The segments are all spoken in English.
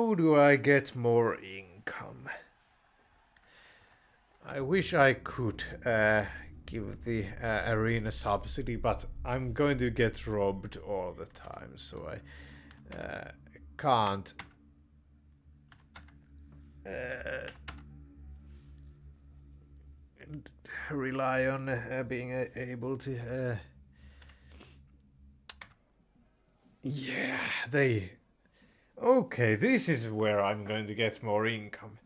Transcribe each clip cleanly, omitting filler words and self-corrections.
how do I get more income? I wish I could give the arena subsidy, but I'm going to get robbed all the time, so I can't rely on being able to. Yeah, they. Okay, this is where I'm going to get more income.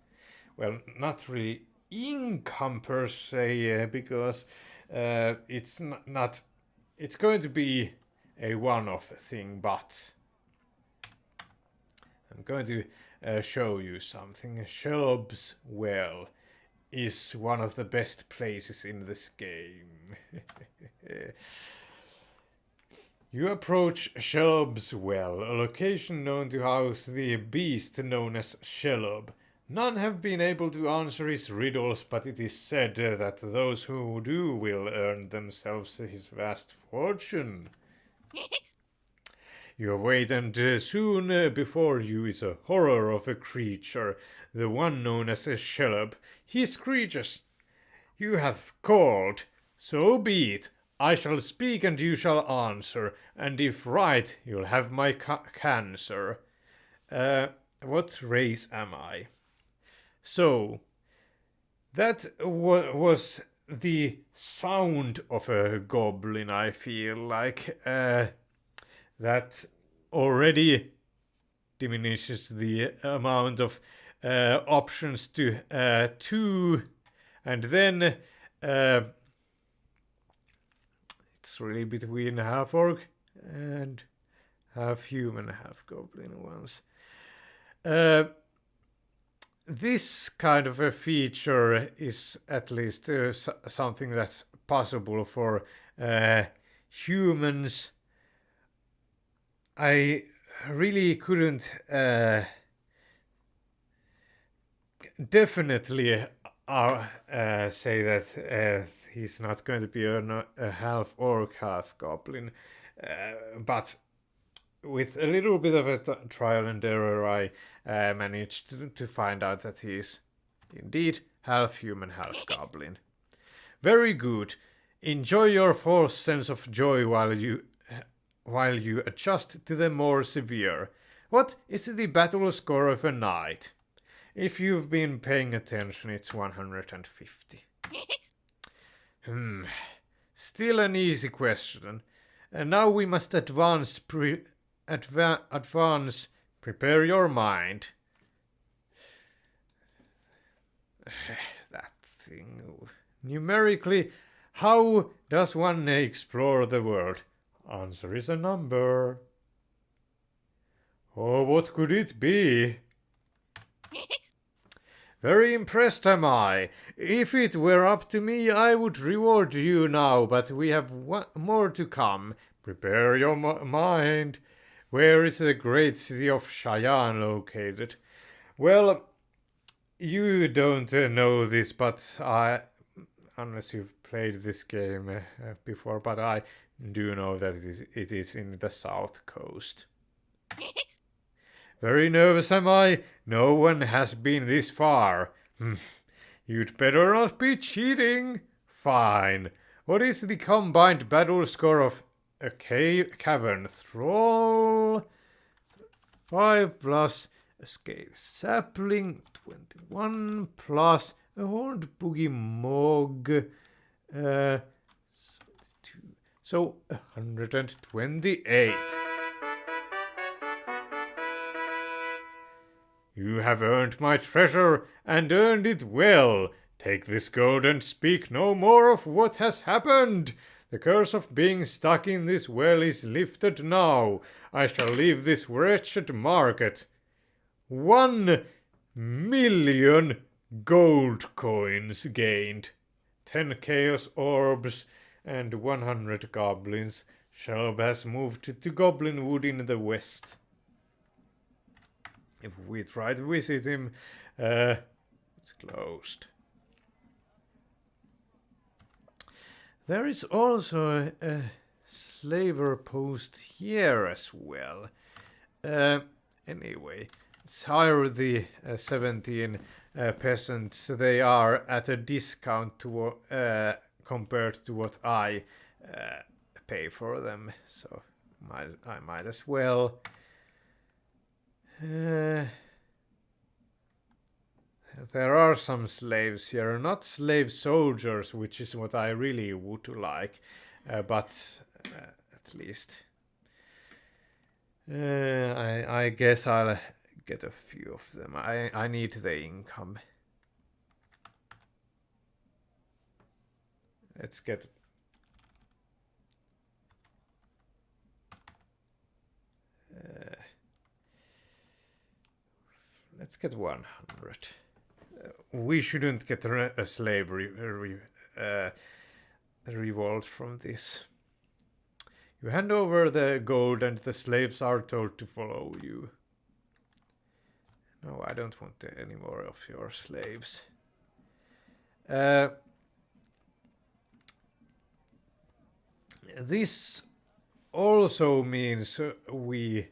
Well, not really income per se, because it's not. It's going to be a one-off thing, but I'm going to show you something. Shelob's Well is one of the best places in this game. You approach Shelob's Well, a location known to house the beast known as Shelob. None have been able to answer his riddles, but it is said that those who do will earn themselves his vast fortune. You await, and soon before you is a horror of a creature, the one known as a Shelob. He screeches, "You have called, so be it. I shall speak and you shall answer, and if right, you'll have my cancer." What race am I? So, that was the sound of a goblin, I feel like. That already diminishes the amount of options to 2, and then it's really between half orc and half human, half goblin ones. This kind of a feature is at least something that's possible for humans. I really couldn't definitely say that he's not going to be a half orc, half goblin, but with a little bit of a trial and error, I managed to find out that he's indeed half human, half goblin. Very good. Enjoy your false sense of joy while you adjust to the more severe. What is the battle score of a knight? If you've been paying attention, it's 150. Still an easy question. And now we must advance. Prepare your mind. That thing. Numerically, how does one explore the world? Answer is a number. Oh, what could it be? Very impressed am I. If it were up to me, I would reward you now, but we have more to come. Prepare your mind. Where is the great city of Cheyenne located? Well, you don't know this, but unless you've played this game before, but I do know that it is in the south coast. Very nervous am I? No one has been this far. You'd better not be cheating. Fine. What is the combined battle score of a cavern thrall? 5 plus a scale sapling, 21 plus a horned boogie mog, 72. So 128. You have earned my treasure, and earned it well. Take this gold and speak no more of what has happened. The curse of being stuck in this well is lifted now. I shall leave this wretched market. 1,000,000 gold coins gained. 10 chaos orbs and 100 goblins. Shelob has moved to Goblin Wood in the west. If we try to visit him, it's closed. There is also a slaver post here as well. Anyway, let's hire the 17 peasants. They are at a discount to compared to what I pay for them, so I might as well. There are some slaves here, not slave soldiers, which is what I really would like, but at least I guess I'll get a few of them. I need the income. Let's get let's get 100. We shouldn't get a slave revolt from this. You hand over the gold and the slaves are told to follow you. No, I don't want any more of your slaves. This also means we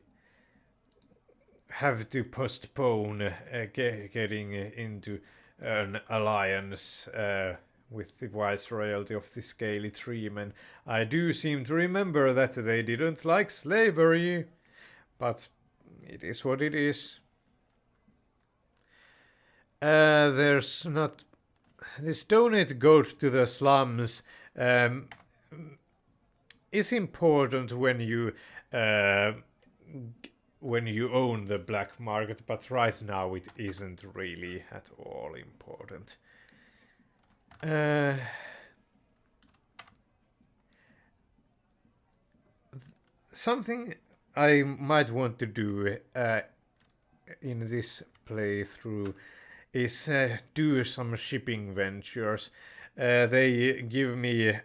have to postpone getting into an alliance with the viceroyalty of the Scaly Treemen. I do seem to remember that they didn't like slavery, but it is what it is. There's not... This donate goat to the slums is important when you own the black market, but right now it isn't really at all important. Something I might want to do in this playthrough is do some shipping ventures. They give me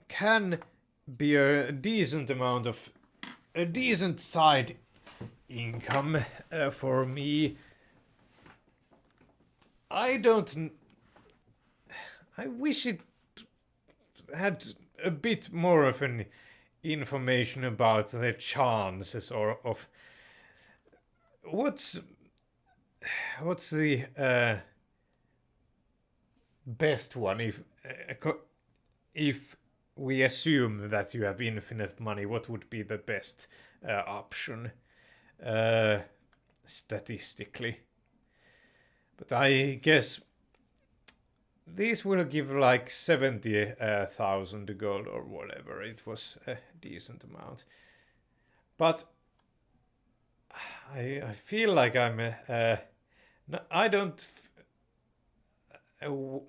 can be a decent amount of a decent side income for me. I wish it had a bit more of an information about the chances or of what's the best one if we assume that you have infinite money. What would be the best option statistically? But I guess these will give like 70,000 gold or whatever. It was a decent amount. But I feel like I'm I don't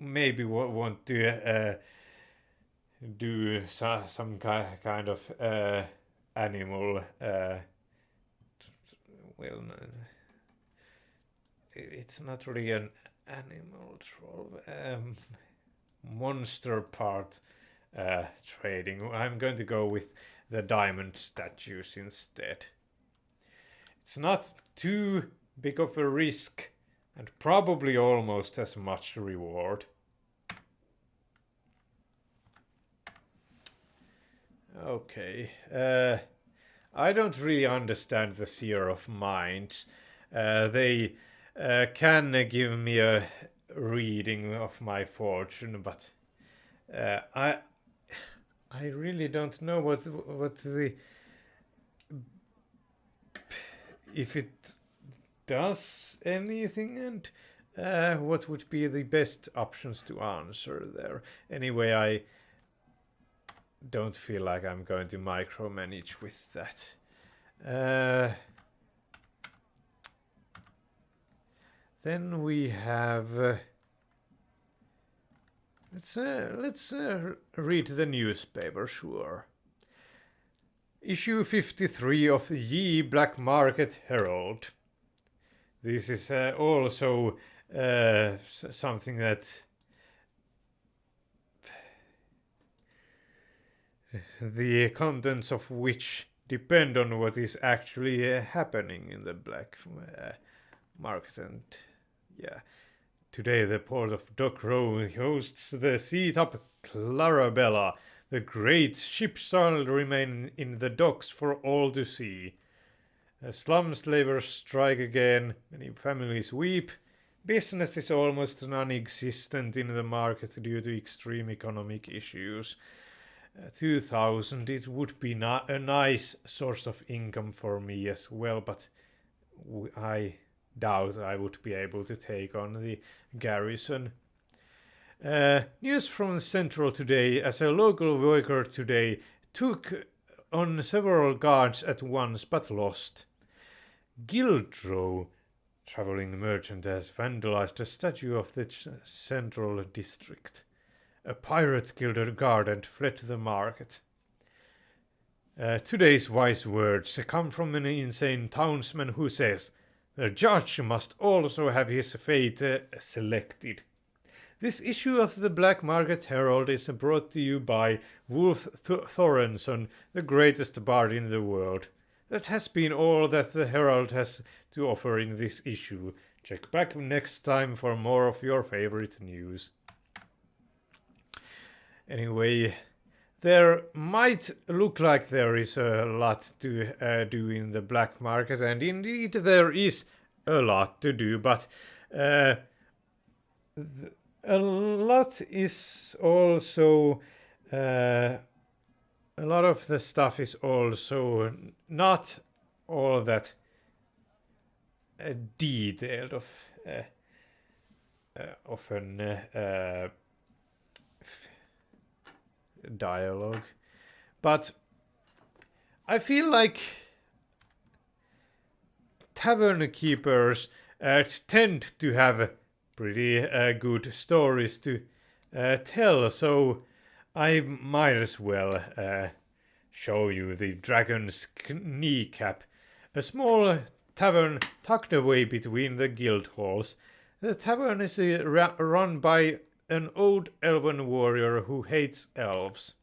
maybe want to do some kind of animal well, it's not really an animal troll, monster part trading. I'm going to go with the diamond statues instead. It's not too big of a risk and probably almost as much reward. Okay, I don't really understand the Seer of Minds. They can give me a reading of my fortune, but I really don't know what the if it does anything and what would be the best options to answer there. Anyway, I don't feel like I'm going to micromanage with that. Then we have let's read the newspaper, sure. Issue 53 of the Ye Black Market Herald. This is also something that the contents of which depend on what is actually happening in the black market. And yeah, today the port of Dock Row hosts the seat-up Clarabella. The great ship shall remain in the docks for all to see. Slum slavers strike again, many families weep. Business is almost non-existent in the market due to extreme economic issues. 2000 it would be a nice source of income for me as well, but I doubt I would be able to take on the garrison. News from Central today, as a local worker today took on several guards at once but lost. Gildrow, traveling merchant, has vandalized a statue of the central district. A pirate killed a guard and fled to the market. Today's wise words come from an insane townsman who says, the judge must also have his fate selected. This issue of the Black Market Herald is brought to you by Wolf Thorenson, the greatest bard in the world. That has been all that the Herald has to offer in this issue. Check back next time for more of your favorite news. Anyway, there might look like there is a lot to do in the black market, and indeed there is a lot to do, but a lot is also a lot of the stuff is also not all that detailed often dialogue, but I feel like tavern keepers tend to have pretty good stories to tell, so I might as well show you the dragon's kneecap, a small tavern tucked away between the guild halls. The tavern is run by an old elven warrior who hates elves.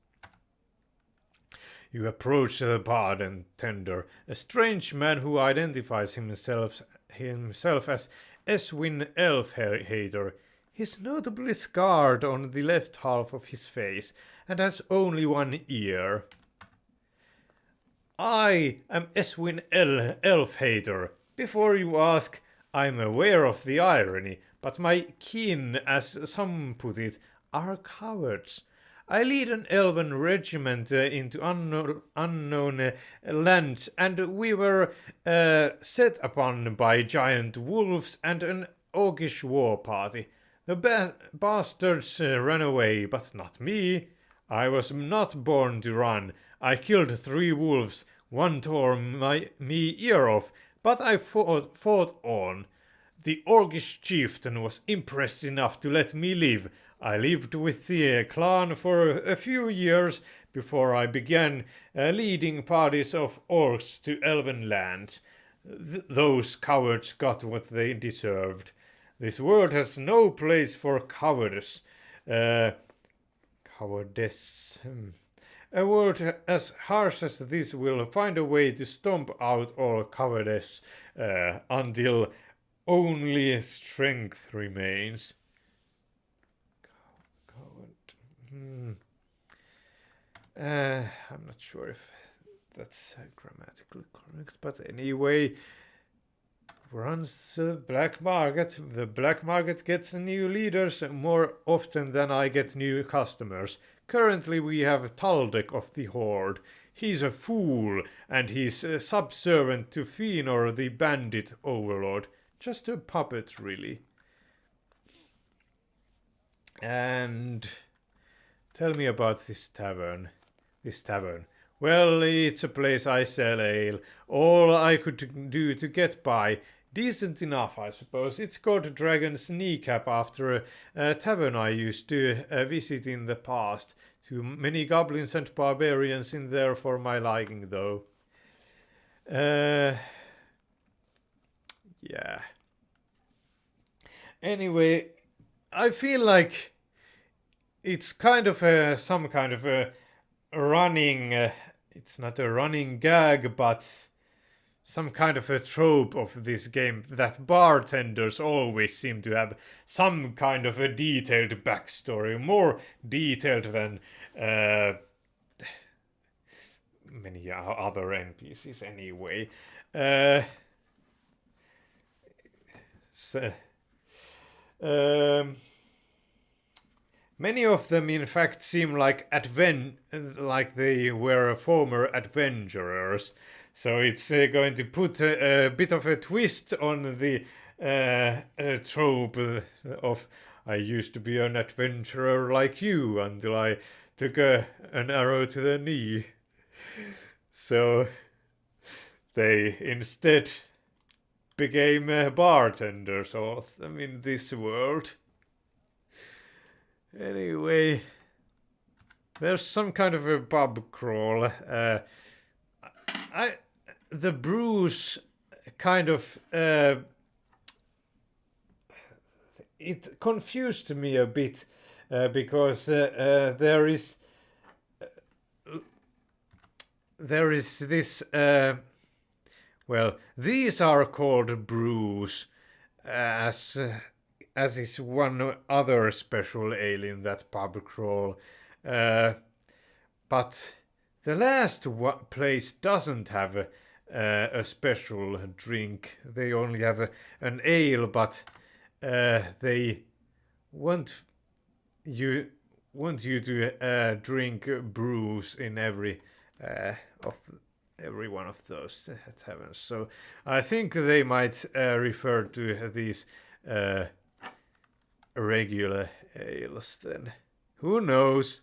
You approach the bard and tender, a strange man who identifies himself as Eswin Elf-hater. He's notably scarred on the left half of his face and has only one ear. I am Eswin Elf-hater. Before you ask, I'm aware of the irony, but my kin, as some put it, are cowards. I lead an elven regiment into unknown lands, and we were set upon by giant wolves and an orcish war party. The bastards ran away, but not me. I was not born to run. I killed 3 wolves, one tore me ear off, but I fought on. The orcish chieftain was impressed enough to let me live. I lived with the clan for a few years before I began leading parties of orcs to elven lands. Those cowards got what they deserved. This world has no place for cowardice. Cowardice. A world as harsh as this will find a way to stomp out all cowardice until only strength remains. I'm not sure if that's grammatically correct, but anyway, runs the black market. The black market gets new leaders more often than I get new customers. Currently we have Taldek of the Horde. He's a fool, and he's subservient to Fëanor the bandit overlord. Just a puppet, really. And tell me about this tavern. Well, it's a place I sell ale. All I could do to get by. Decent enough, I suppose. It's called Dragon's Kneecap after a tavern I used to visit in the past. Too many goblins and barbarians in there for my liking, though. Yeah. Anyway, I feel like it's kind of some kind of a running, it's not a running gag, but some kind of a trope of this game that bartenders always seem to have some kind of a detailed backstory, more detailed than many other NPCs anyway. Uh, so, um, Many of them, in fact, seem like like they were former adventurers. So it's going to put a bit of a twist on the trope of I used to be an adventurer like you until I took an arrow to the knee. So they instead became bartenders of them in this world. Anyway, there's some kind of a pub crawl. The brews kind of it confused me a bit because there is this well, these are called brews as is one other special ale in that pub crawl. But the last place doesn't have a special drink. They only have an ale, but they want you to drink brews in every one of those taverns. So I think they might refer to these regular ales then. Who knows?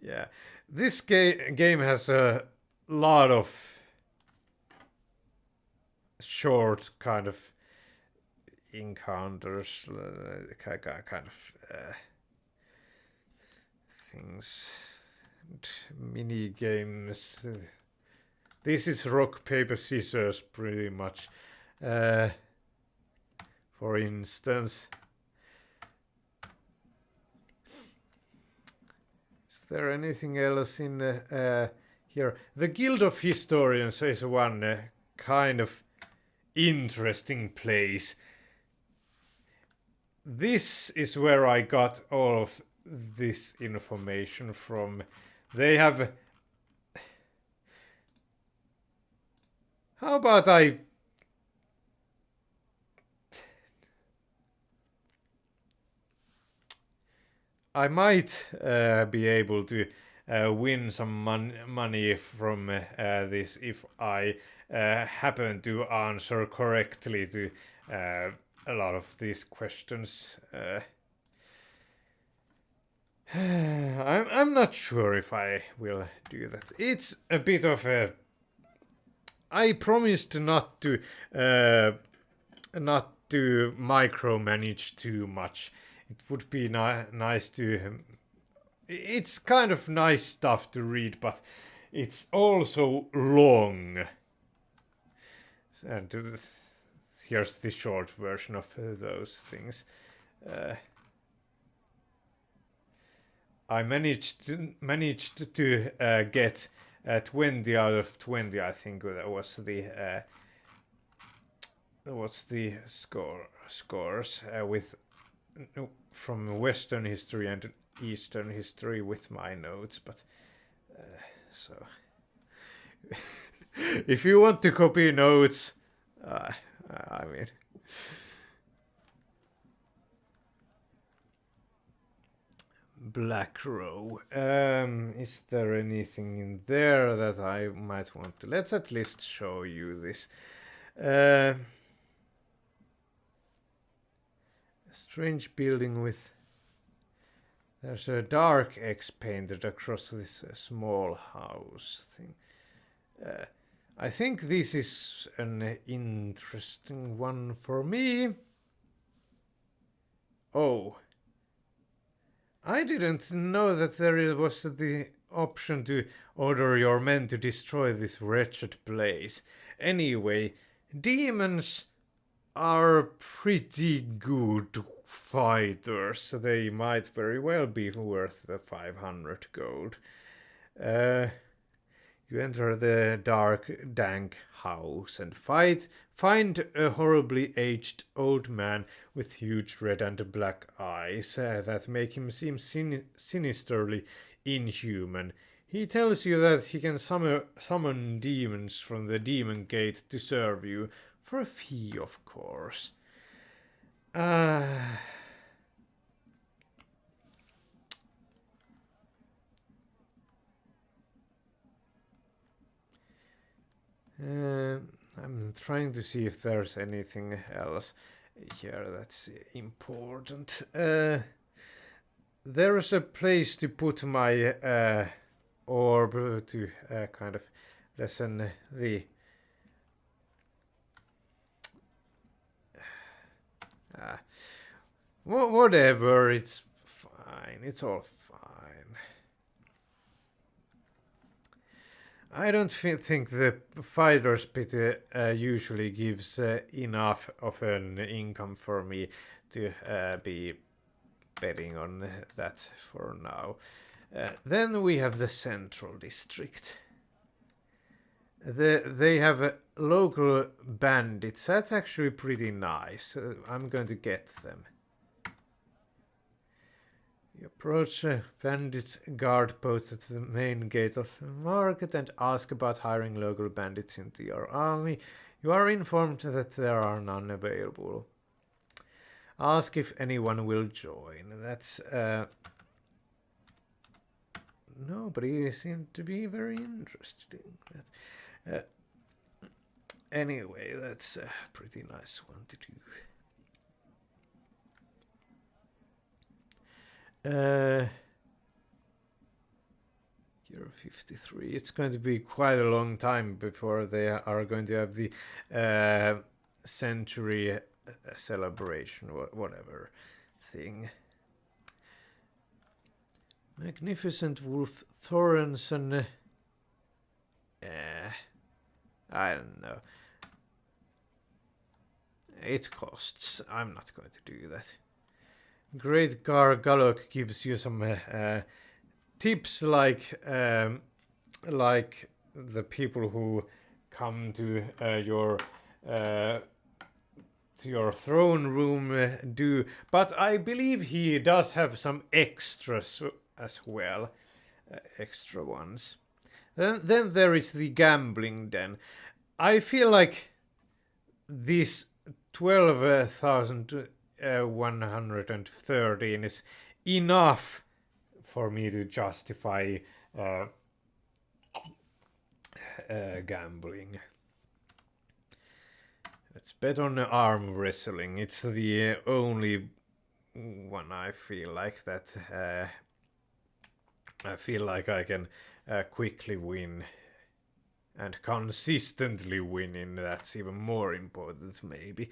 Yeah, this game has a lot of short kind of encounters, kind of things, and mini games. This is rock paper scissors pretty much. For instance, is there anything else in here? The Guild of Historians is one kind of interesting place. This is where I got all of this information from. They have... How about I might be able to win some money from this if I happen to answer correctly to a lot of these questions. I'm not sure if I will do that. It's a bit of a... I promised not to micromanage too much. It would be nice to... It's kind of nice stuff to read, but it's also long. And here's the short version of those things. I managed to get 20 out of 20. I think that was the scores with from Western history and Eastern history with my notes. But so if you want to copy notes, I mean. Black Row. Is there anything in there that I might want to... Let's at least show you this. Strange building with... There's a dark X painted across this small house thing. I think this is an interesting one for me. Oh. I didn't know that there was the option to order your men to destroy this wretched place. Anyway, demons are pretty good fighters, so they might very well be worth the 500 gold. You enter the dark, dank house and find a horribly aged old man with huge red and black eyes that make him seem sinisterly inhuman. He tells you that he can summon demons from the demon gate to serve you, for a fee, of course. Uh, I'm trying to see if there's anything else here that's important. There's a place to put my orb to kind of lessen the whatever. It's fine. It's all fine. I don't think the fighter's pit usually gives enough of an income for me to be betting on that for now. Then we have the Central District. They have local bandits. That's actually pretty nice. I'm going to get them. You approach a bandit guard post at the main gate of the market and ask about hiring local bandits into your army. You are informed that there are none available. Ask if anyone will join. That's nobody seemed to be very interested in that. Anyway, that's a pretty nice one to do. Year 53. It's going to be quite a long time before they are going to have the century celebration, whatever thing. Magnificent Wolf Thorensen. I don't know. It costs. I'm not going to do that. Great Gargalok gives you some tips like the people who come to your throne room do, but I believe he does have some extras as well, extra ones. Then there is the gambling den. I feel like this 12,113 is enough for me to justify gambling. Let's bet on arm wrestling. It's the only one I feel like that I feel like I can quickly win and consistently winning. That's even more important, maybe.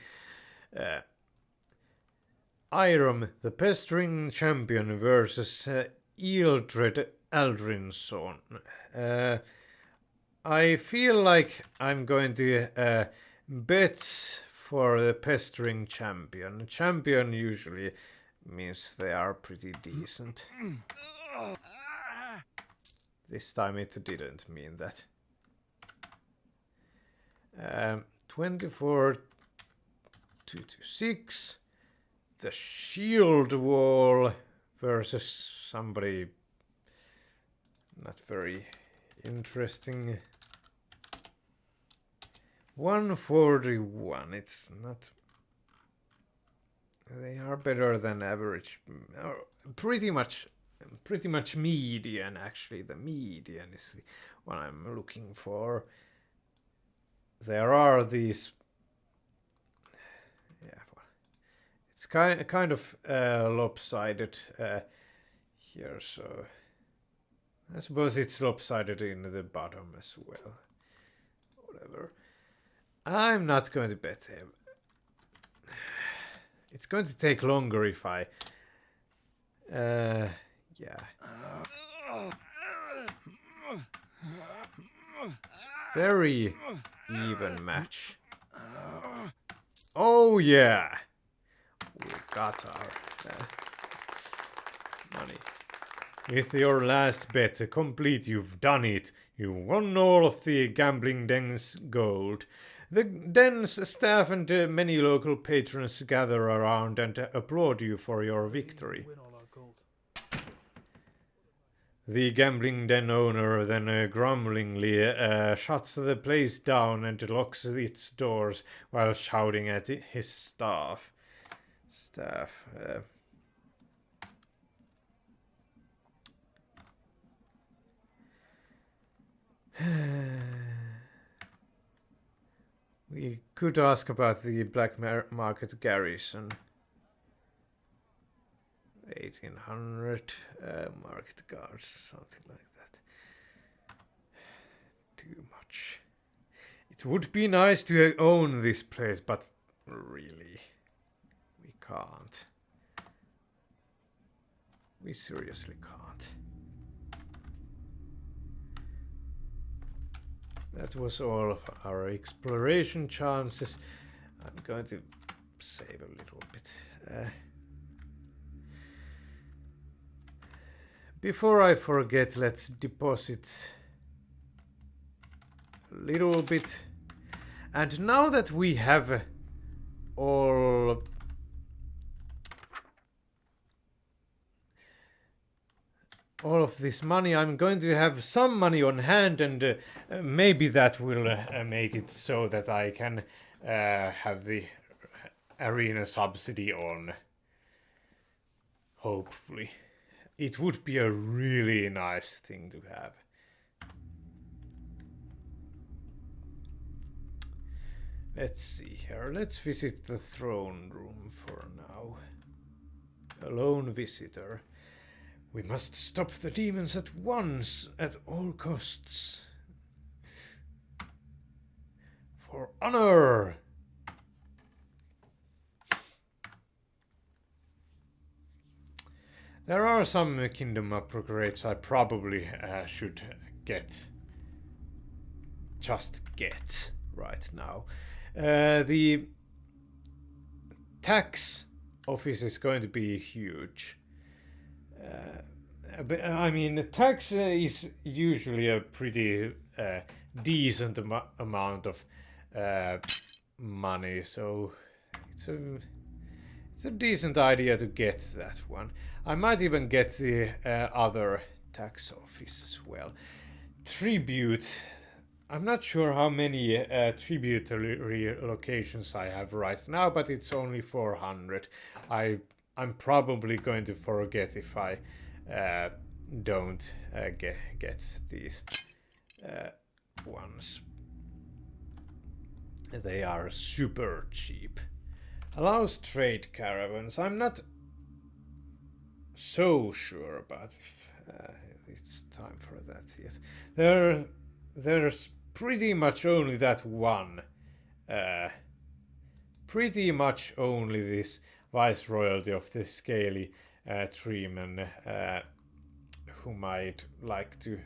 Iram, the pestering champion versus Ealdred Aldrinson. I feel like I'm going to bet for the pestering champion. Champion usually means they are pretty decent. This time it didn't mean that. 24 226. The shield wall versus somebody not very interesting. 141. It's not. They are better than average. Pretty much median, actually. The median is the one I'm looking for. There are these. Yeah, well, it's kind of lopsided here, so I suppose it's lopsided in the bottom as well. Whatever. I'm not going to bet him. It's going to take longer if I. Yeah. Very even match. Oh yeah, we got our money. With your last bet complete, you've done it. You won all of the gambling den's gold. The den's staff and many local patrons gather around and applaud you for your victory. Win all our gold. The gambling den owner then grumblingly shuts the place down and locks its doors while shouting at his staff. We could ask about the black market garrison. 1800 market guards, something like that. Too much. It would be nice to own this place, but really, we can't. We seriously can't. That was all of our exploration chances. I'm going to save a little bit. Before I forget, let's deposit a little bit. And now that we have all of this money, I'm going to have some money on hand, and maybe that will make it so that I can have the arena subsidy on. Hopefully. It would be a really nice thing to have. Let's see here. Let's visit the throne room for now. A lone visitor. We must stop the demons at once, at all costs. For honor! There are some kingdom upgrades I probably should get. Just get right now. The tax office is going to be huge. I mean, the tax is usually a pretty decent amount of money, so it's a decent idea to get that one. I might even get the other tax office as well. Tribute. I'm not sure how many tributary locations I have right now, but it's only 400. I'm probably going to forget if I don't get these ones. They are super cheap. Allows trade caravans. I'm not so sure about if it's time for that yet. There's pretty much only that one. Pretty much only this viceroyalty of the scaly treeman whom I'd like to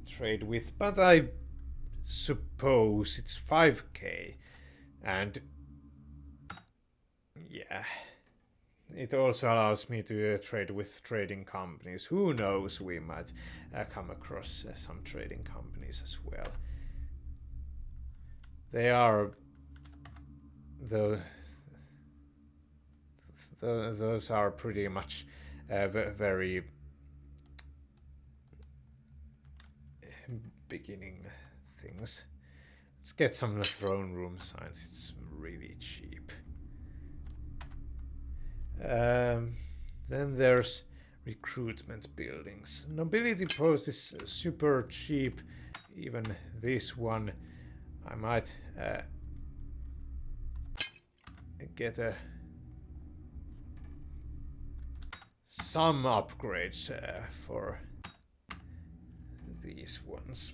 trade with, but I suppose it's 5k, and yeah, it also allows me to trade with trading companies. Who knows, we might come across some trading companies as well. They are those are pretty much very beginning things. Let's get some throne room signs. It's really cheap. Then there's recruitment buildings. Nobility post is super cheap. Even this one, I might get some upgrades for these ones.